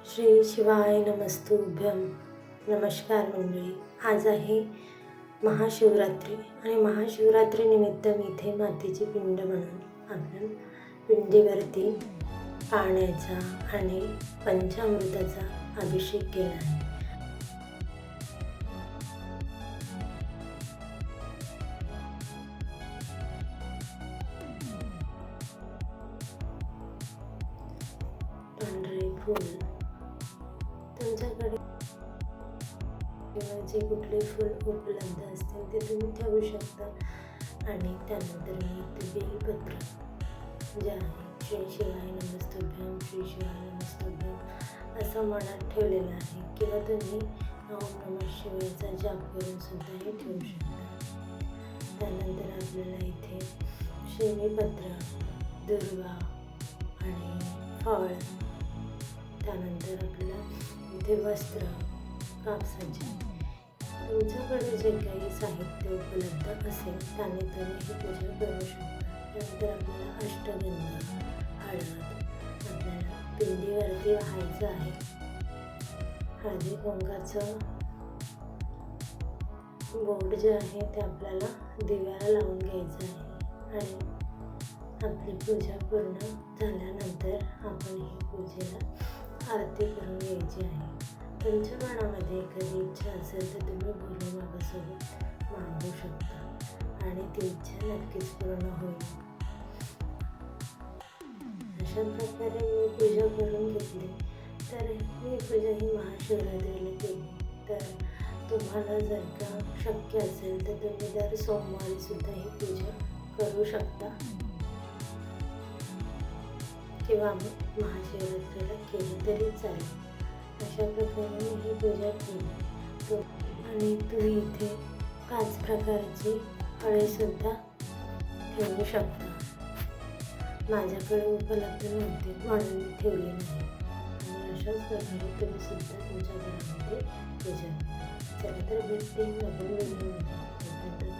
श्री शिवाय नमस्तुभ्यं. नमस्कार मंडळी. आज आहे महाशिवरात्री आणि महाशिवरात्रीनिमित्त मी इथे मातीची पिंड म्हणून आपण पिंडीवरती पाण्याचा आणि पंचामृताचा अभिषेक केला आहे. पांढरे फूल तुमच्याकडे किंवा जे कुठले फूल उपलब्ध असतील ते तुम्ही ठेवू शकता. आणि त्यानंतर मी इथे बेलपत्र जे आहे श्री शिवाय नमस्तुभ्यं श्री शिवाय नमस्तुभ्यं असं मनात ठेवलेलं आहे, किंवा तुम्ही ओम नमः शिवायचा जाप करून सुद्धा हे ठेवू शकता. त्यानंतर आपल्याला इथे शेणीपत्र, दुर्वा आणि फळ, त्यानंतर आपल्याला इथे वस्त्र, कापसाचे, तुमच्याकडे जे काही साहित्य उपलब्ध असेल त्याने तुम्ही ही पूजा करू शकता. त्यानंतर आपल्याला अष्टगंध, हळद आपल्याला पिंडीवरती व्हायचं आहे. हळदी कुंकाचं बोट जे आहे ते आपल्याला दिव्याला लावून घ्यायचं आहे. आणि आपली पूजा पूर्ण झाल्यानंतर आपण ही पूजेला आरती करून घ्यायची आहे. तुमच्या मनामध्ये एखादी इच्छा असेल तर तुम्ही भोलेबाबासोबत मागू शकता आणि ती इच्छा नक्कीच पूर्ण होईल. अशा प्रकारे मी पूजा करून घेतली. तर ही पूजा ही महाशिवरात्रीला केली. तर तुम्हाला जर का शक्य असेल तर तुम्ही दर सोमवारी सुद्धा ही पूजा करू शकता, किंवा महाशिवरात्रीला केली तरी चालेल. अशा प्रकारे ही पूजा केली. आणि तुम्ही इथे 5 प्रकारची फळेसुद्धा ठेवू शकता. माझ्याकडे उपलब्ध नव्हते म्हणून मी ठेवली नाही. आणि अशाच प्रकारे तुम्ही सुद्धा तुमच्या घरामध्ये पूजा करा. चला तर भेटते नवीन व्हिडिओमध्ये.